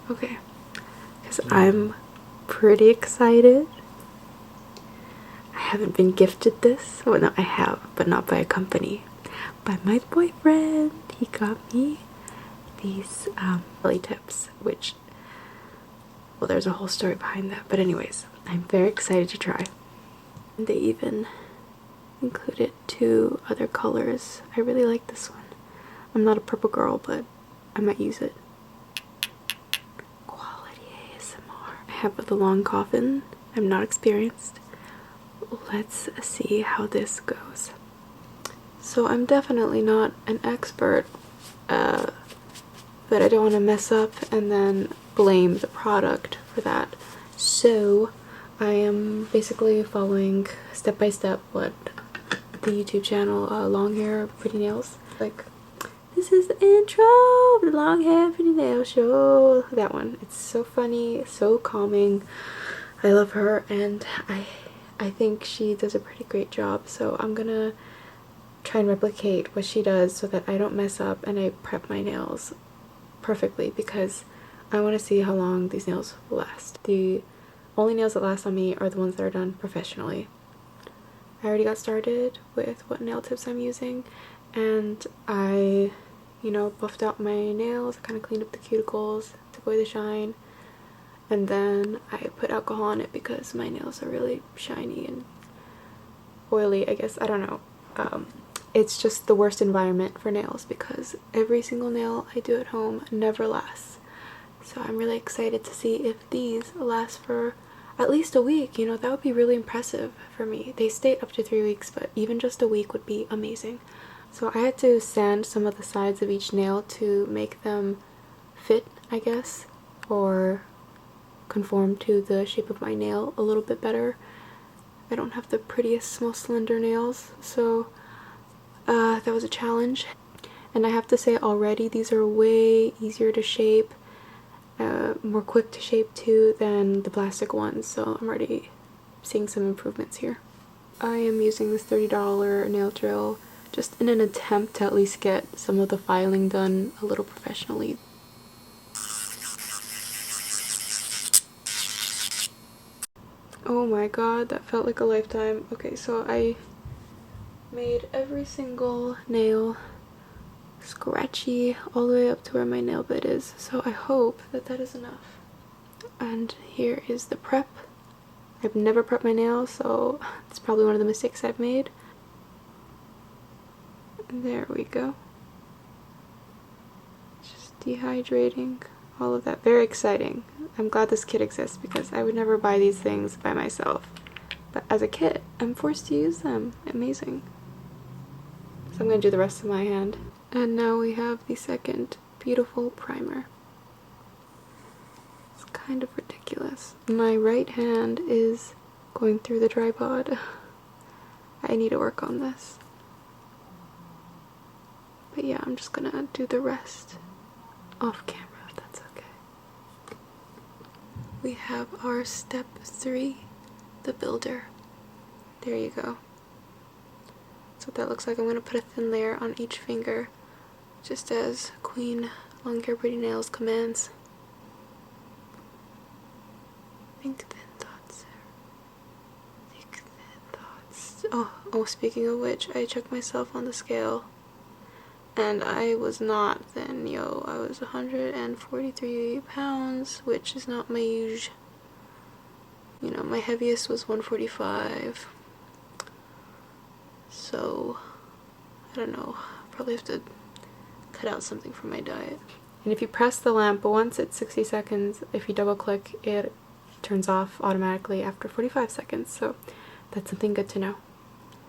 Okay, because I'm pretty excited. I haven't been gifted this. Oh no, I have, but not by a company. By my boyfriend. He got me these belly tips, which, well, there's a whole story behind that. But anyways, I'm very excited to try. And they even included 2 other colors. I really like this one. I'm not a purple girl, but I might use it. Quality ASMR. I have the long coffin. I'm not experienced. Let's see how this goes. So I'm definitely not an expert, but I don't want to mess up and then blame the product for that. So I am basically following step by step what the YouTube channel Long Hair Pretty Nails, like, this is the intro of the Long Hair Pretty Nail Show. That one. It's so funny, so calming. I love her, and I think she does a pretty great job, so I'm gonna try and replicate what she does so that I don't mess up and I prep my nails perfectly, because I want to see how long these nails will last. The only nails that last on me are the ones that are done professionally. I already got started with what nail tips I'm using, and I, you know, buffed out my nails, kind of cleaned up the cuticles, took away the shine, and then I put alcohol on it because my nails are really shiny and oily, I guess. I don't know. It's just the worst environment for nails because every single nail I do at home never lasts. So I'm really excited to see if these last for at least a week. You know, that would be really impressive for me. They stayed up to 3 weeks, but even just a week would be amazing. So I had to sand some of the sides of each nail to make them fit, I guess, or conform to the shape of my nail a little bit better. I don't have the prettiest, most slender nails, so that was a challenge. And I have to say already, these are way easier to shape, more quick to shape too than the plastic ones, so I'm already seeing some improvements here. I am using this $30 nail drill just in an attempt to at least get some of the filing done a little professionally. Oh my god, that felt like a lifetime. Okay, so I made every single nail scratchy all the way up to where my nail bed is, so I hope that that is enough. And here is the prep. I've never prepped my nails, so it's probably one of the mistakes I've made. There we go. Just dehydrating, all of that. Very exciting. I'm glad this kit exists because I would never buy these things by myself. But as a kit, I'm forced to use them. Amazing. So I'm going to do the rest of my hand. And now we have the second beautiful primer. It's kind of ridiculous. My right hand is going through the tripod. I need to work on this. But yeah, I'm just gonna do the rest off camera if that's okay. We have our step 3, the builder. There you go. That's what that looks like. I'm gonna put a thin layer on each finger, just as Queen Long Hair Pretty Nails commands. Think thin thoughts, sir. Think thin thoughts. Oh, speaking of which, I checked myself on the scale. And I was not thin, yo. I was 143 pounds, which is not my usual. You know, my heaviest was 145. So, I don't know. Probably have to cut out something from my diet. And if you press the lamp once, it's 60 seconds. If you double click, it turns off automatically after 45 seconds. So, that's something good to know.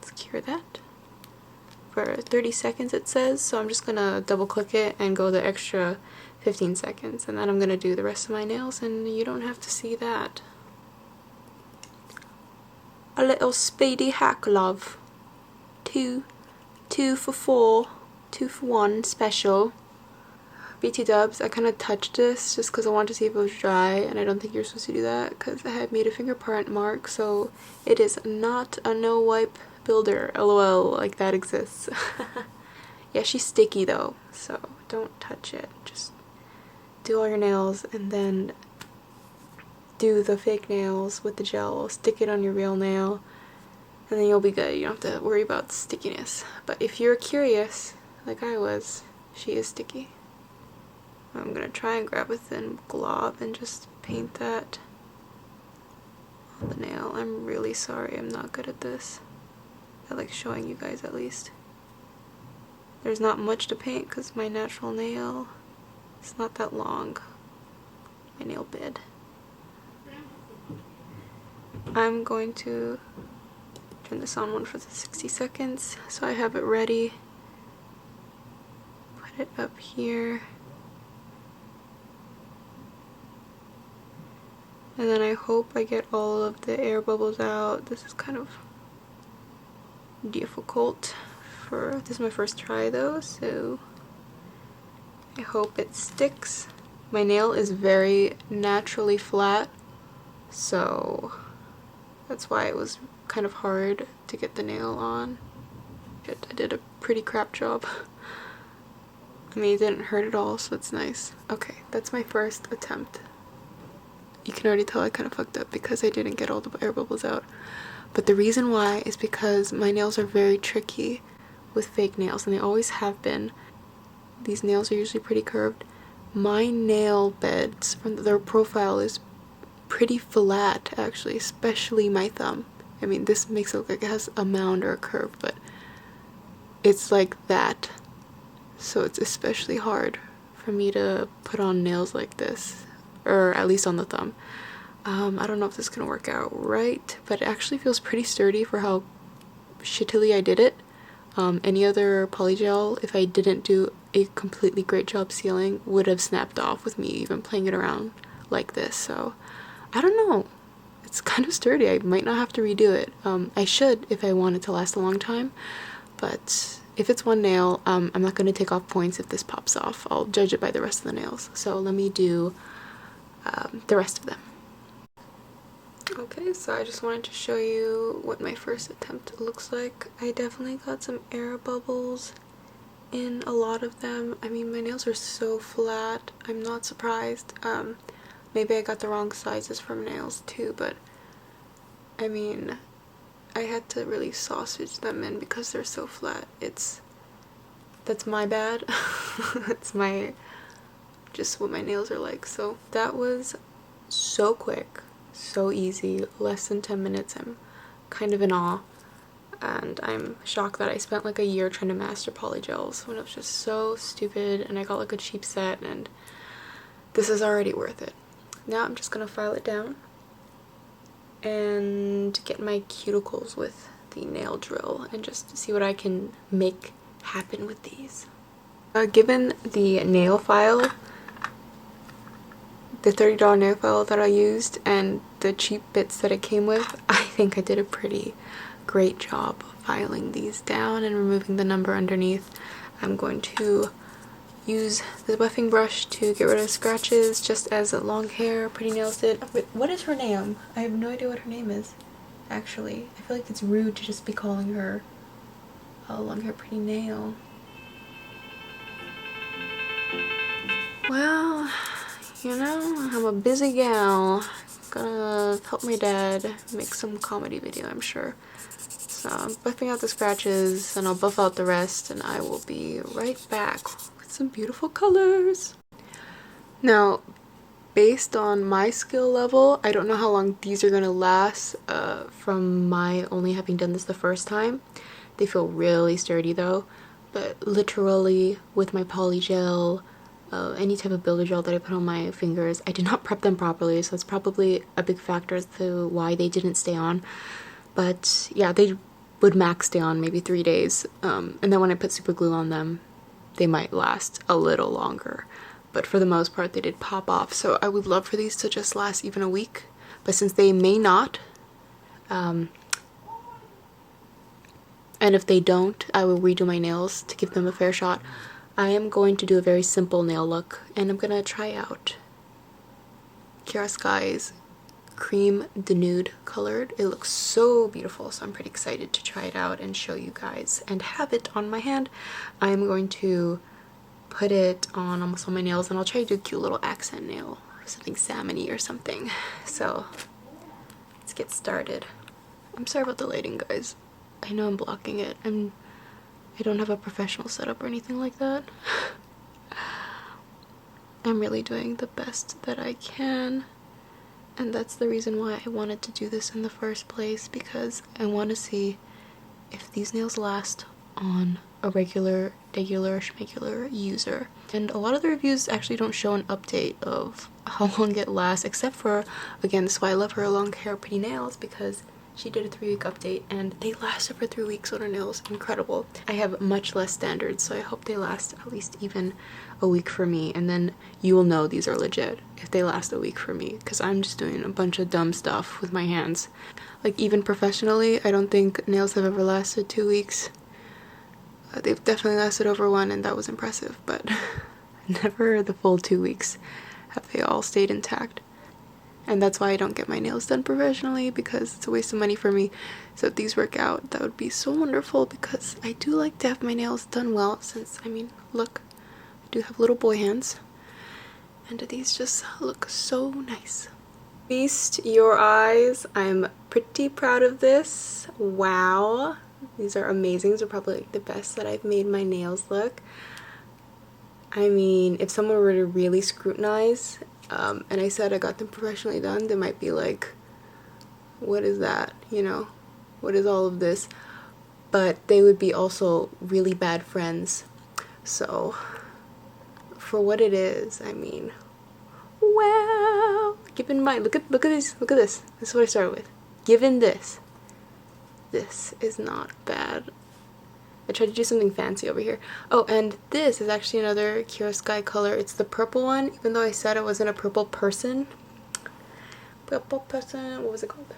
Let's cure that. For 30 seconds it says, so I'm just gonna double click it and go the extra 15 seconds, and then I'm gonna do the rest of my nails and you don't have to see that. A little speedy hack, love. Two for 4, 2 for 1 special. BT dubs, I kind of touched this just because I wanted to see if it was dry, and I don't think you're supposed to do that because I had made a fingerprint mark, so it is not a no wipe builder. LOL, like that exists. Yeah, she's sticky though, so don't touch it. Just do all your nails and then do the fake nails with the gel, stick it on your real nail, and then you'll be good. You don't have to worry about stickiness. But if you're curious, like I was, she is sticky. I'm gonna try and grab a thin glob and just paint that on the nail. I'm really sorry, I'm not good at this. I like showing you guys at least. There's not much to paint because my natural nail is not that long. My nail bed. I'm going to turn this on one for the 60 seconds so I have it ready. Put it up here. And then I hope I get all of the air bubbles out. This is kind of difficult. This is my first try though, so I hope it sticks. My nail is very naturally flat, so that's why it was kind of hard to get the nail on. I did a pretty crap job. I mean, it didn't hurt at all, so it's nice. Okay, that's my first attempt. You can already tell I kind of fucked up because I didn't get all the air bubbles out. But the reason why is because my nails are very tricky with fake nails, and they always have been. These nails are usually pretty curved. My nail beds from their profile is pretty flat actually, especially my thumb. I mean, this makes it look like it has a mound or a curve, but it's like that. So it's especially hard for me to put on nails like this, or at least on the thumb. I don't know if this is gonna work out right, but it actually feels pretty sturdy for how shittily I did it. Any other polygel, if I didn't do a completely great job sealing, would have snapped off with me even playing it around like this. So I don't know, it's kind of sturdy. I might not have to redo it. I should if I want it to last a long time, but if it's one nail, I'm not going to take off points if this pops off. I'll judge it by the rest of the nails. So let me do the rest of them. Okay, so I just wanted to show you what my first attempt looks like. I definitely got some air bubbles in a lot of them. I mean, my nails are so flat. I'm not surprised. Maybe I got the wrong sizes from nails too, but I mean, I had to really sausage them in because they're so flat. That's my bad. That's just what my nails are like. So that was so quick. So easy, less than 10 minutes. I'm kind of in awe, and I'm shocked that I spent like a year trying to master polygels when it was just so stupid, and I got like a cheap set, and this is already worth it. Now I'm just gonna file it down and get my cuticles with the nail drill and just see what I can make happen with these. Given the nail file, the $30 nail file that I used, and the cheap bits that it came with, I think I did a pretty great job filing these down and removing the number underneath. I'm going to use the buffing brush to get rid of scratches, just as long hair pretty nails did. Wait, what is her name? I have no idea what her name is, actually. I feel like it's rude to just be calling her long hair pretty nail. Well, you know, I'm a busy gal. Gonna help my dad make some comedy video, I'm sure. So I'm buffing out the scratches, and I'll buff out the rest, and I will be right back with some beautiful colors. Now, based on my skill level, I don't know how long these are gonna last from my only having done this the first time. They feel really sturdy though, but literally with my polygel, any type of builder gel that I put on my fingers, I did not prep them properly, so it's probably a big factor as to why they didn't stay on. But yeah, they would max stay on maybe 3 days, and then when I put super glue on them, they might last a little longer. But for the most part, they did pop off, so I would love for these to just last even a week. But since they may not, and if they don't, I will redo my nails to give them a fair shot. I am going to do a very simple nail look, and I'm gonna try out Kiara Sky's Cream Denude colored. It looks so beautiful, so I'm pretty excited to try it out and show you guys and have it on my hand. I'm going to put it on almost all my nails, and I'll try to do a cute little accent nail, something salmon-y or something. So let's get started. I'm sorry about the lighting, guys. I know I'm blocking it. I don't have a professional setup or anything like that. I'm really doing the best that I can, and that's the reason why I wanted to do this in the first place, because I want to see if these nails last on a regular schmegular user. And a lot of the reviews actually don't show an update of how long it lasts, except for, again, this is why I love her long hair pretty nails, because she did a 3-week update and they lasted for 3 weeks on her nails. Incredible. I have much less standards, so I hope they last at least even a week for me, and then you will know these are legit if they last a week for me, because I'm just doing a bunch of dumb stuff with my hands. Like, even professionally, I don't think nails have ever lasted 2 weeks. They've definitely lasted over 1, and that was impressive, but never the full 2 weeks have they all stayed intact. And that's why I don't get my nails done professionally, because it's a waste of money for me. So if these work out, that would be so wonderful, because I do like to have my nails done well, since, I mean, look, I do have little boy hands, and these just look so nice. Feast your eyes. I'm pretty proud of this. Wow. These are amazing. These are probably like the best that I've made my nails look. I mean, if someone were to really scrutinize, and I said I got them professionally done, they might be like, what is that? You know, what is all of this? But they would be also really bad friends. So, for what it is, I mean, wow. Keep in mind, look at this. Look at this. This is what I started with. Given this is not bad. I tried to do something fancy over here. Oh, and this is actually another Kiara Sky color. It's the purple one, even though I said I wasn't a purple person. Purple person, what was it called?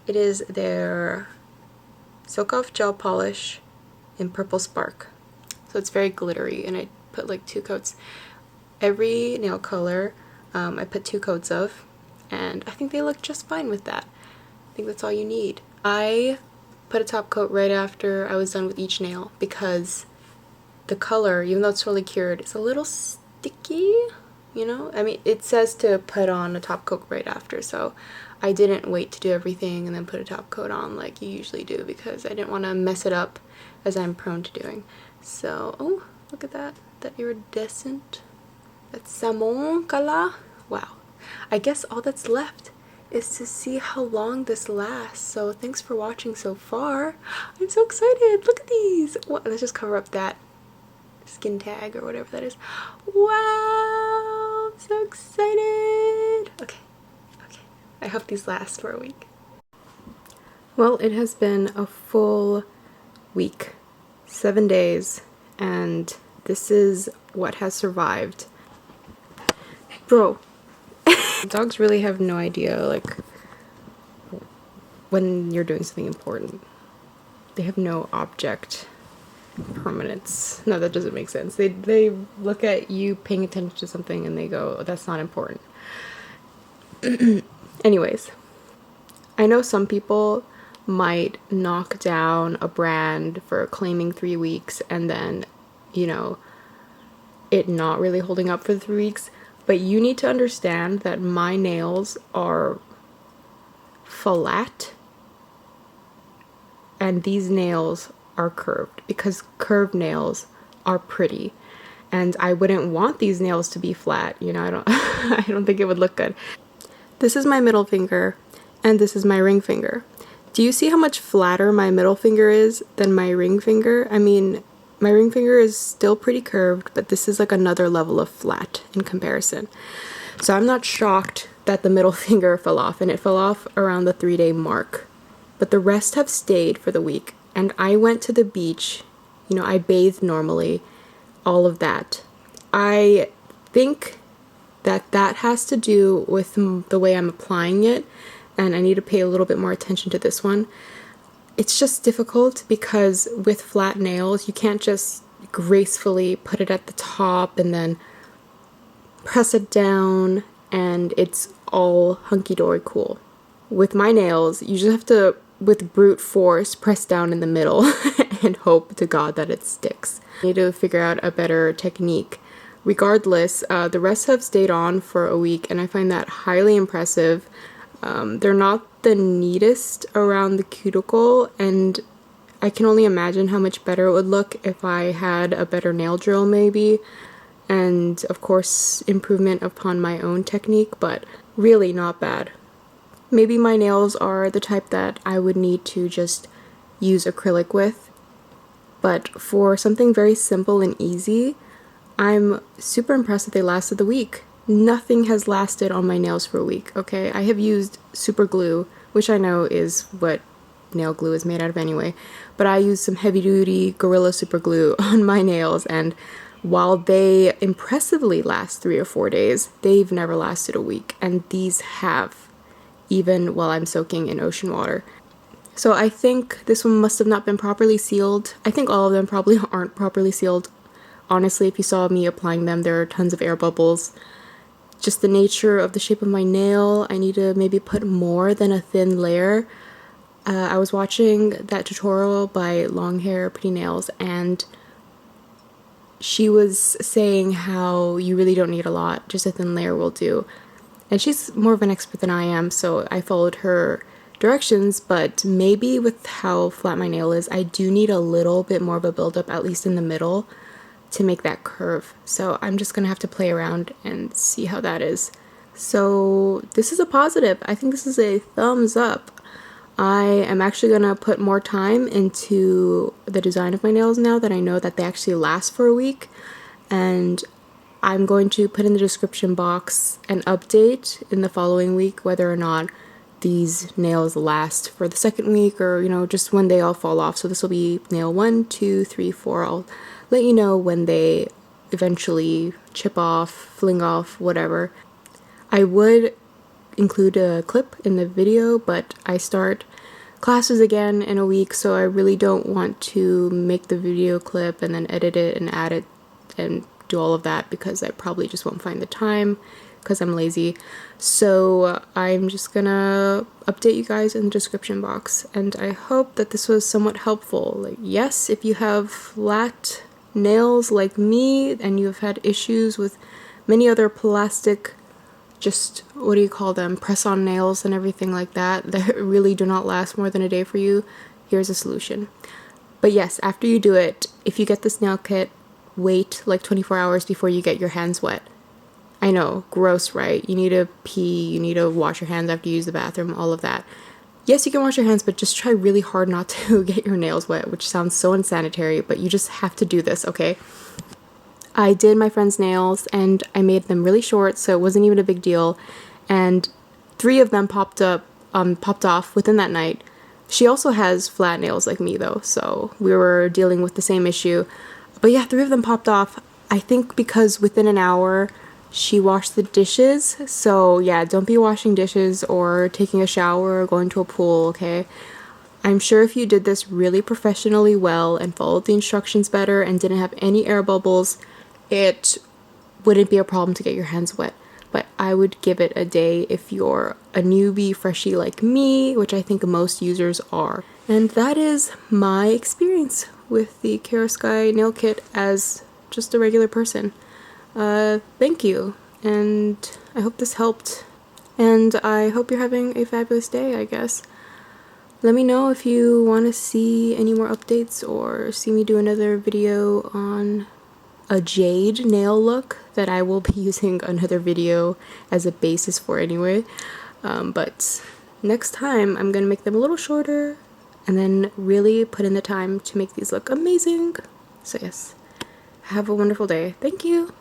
It is their Soak Off Gel Polish in Purple Spark. So it's very glittery, and I put like 2 coats. Every nail color I put 2 coats of, and I think they look just fine with that. I think that's all you need. I put a top coat right after I was done with each nail, because the color, even though it's totally cured, is a little sticky, you know? I mean, it says to put on a top coat right after, so I didn't wait to do everything and then put a top coat on like you usually do, because I didn't want to mess it up, as I'm prone to doing. So, oh, look at that. That iridescent. That salmon color. Wow. I guess all that's left is to see how long this lasts. So thanks for watching so far. I'm so excited. Look at these. What? Let's just cover up that skin tag or whatever that is. Wow, I'm so excited. Okay. I hope these last for a week. Well, it has been a full week, 7 days, and this is what has survived. Bro. Dogs really have no idea, like, when you're doing something important. They have no object permanence. No, that doesn't make sense. They look at you paying attention to something and they go, oh, that's not important. Anyways, I know some people might knock down a brand for claiming 3 weeks and then, you know, it not really holding up for the 3 weeks. But you need to understand that my nails are flat and these nails are curved, because curved nails are pretty, and I wouldn't want these nails to be flat, you know. I don't think it would look good. This is my middle finger and this is my ring finger. Do you see how much flatter my middle finger is than my ring finger? I mean, my ring finger is still pretty curved, but this is like another level of flat in comparison. So I'm not shocked that the middle finger fell off, and it fell off around the 3-day mark. But the rest have stayed for the week. And I went to the beach, you know, I bathed normally, all of that. I think that has to do with the way I'm applying it, and I need to pay a little bit more attention to this one. It's just difficult because with flat nails, you can't just gracefully put it at the top and then press it down and it's all hunky-dory cool. With my nails, you just have to, with brute force, press down in the middle and hope to God that it sticks. need to figure out a better technique. Regardless, the rest have stayed on for a week, and I find that highly impressive. They're not the neatest around the cuticle, and I can only imagine how much better it would look if I had a better nail drill maybe, and of course improvement upon my own technique, but really not bad. Maybe my nails are the type that I would need to just use acrylic with, but for something very simple and easy, I'm super impressed that they lasted the week. Nothing has lasted on my nails for a week, okay? I have used super glue, which I know is what nail glue is made out of anyway, but I used some heavy duty Gorilla super glue on my nails, and while they impressively last 3 or 4 days, they've never lasted a week, and these have, even while I'm soaking in ocean water. So I think this one must have not been properly sealed. I think all of them probably aren't properly sealed. Honestly, if you saw me applying them, there are tons of air bubbles. Just the nature of the shape of my nail, I need to maybe put more than a thin layer. I was watching that tutorial by Long Hair Pretty Nails, and she was saying how you really don't need a lot, just a thin layer will do. And she's more of an expert than I am, so I followed her directions, but maybe with how flat my nail is, I do need a little bit more of a buildup, at least in the middle, to make that curve. So I'm just gonna have to play around and see how that is. So this is a positive. I think this is a thumbs up. I am actually gonna put more time into the design of my nails now that I know that they actually last for a week, and I'm going to put in the description box an update in the following week whether or not these nails last for the second week, or just when they all fall off. So this will be nail 1, 2, 3, 4. I'll let you know when they eventually chip off, fling off, whatever. I would include a clip in the video, but I start classes again in a week, so I really don't want to make the video clip and then edit it and add it and do all of that, because I probably just won't find the time because I'm lazy. So I'm just gonna update you guys in the description box, and I hope that this was somewhat helpful. Like, yes, if you have flat nails like me and you've had issues with many other plastic, just what do you call them, press-on nails and everything like that really do not last more than a day for you, here's a solution. But yes, after you do it, if you get this nail kit, wait like 24 hours before you get your hands wet. I know, gross, right? You need to pee, you need to wash your hands after you use the bathroom, all of that. Yes, you can wash your hands, but just try really hard not to get your nails wet, which sounds so unsanitary, but you just have to do this, okay? I did my friend's nails, and I made them really short, so it wasn't even a big deal, and 3 of them popped off within that night. She also has flat nails like me, though, so we were dealing with the same issue. But yeah, 3 of them popped off, I think because within an hour she washed the dishes. So yeah, don't be washing dishes or taking a shower or going to a pool, okay? I'm sure if you did this really professionally well and followed the instructions better and didn't have any air bubbles, it wouldn't be a problem to get your hands wet. But I would give it a day if you're a newbie freshie like me, which I think most users are. And that is my experience with the Kiara Sky nail kit as just a regular person. Thank you, and I hope this helped, and I hope you're having a fabulous day, I guess. Let me know if you want to see any more updates or see me do another video on a jade nail look that I will be using another video as a basis for anyway. But next time I'm gonna make them a little shorter and then really put in the time to make these look amazing. So yes, have a wonderful day. Thank you.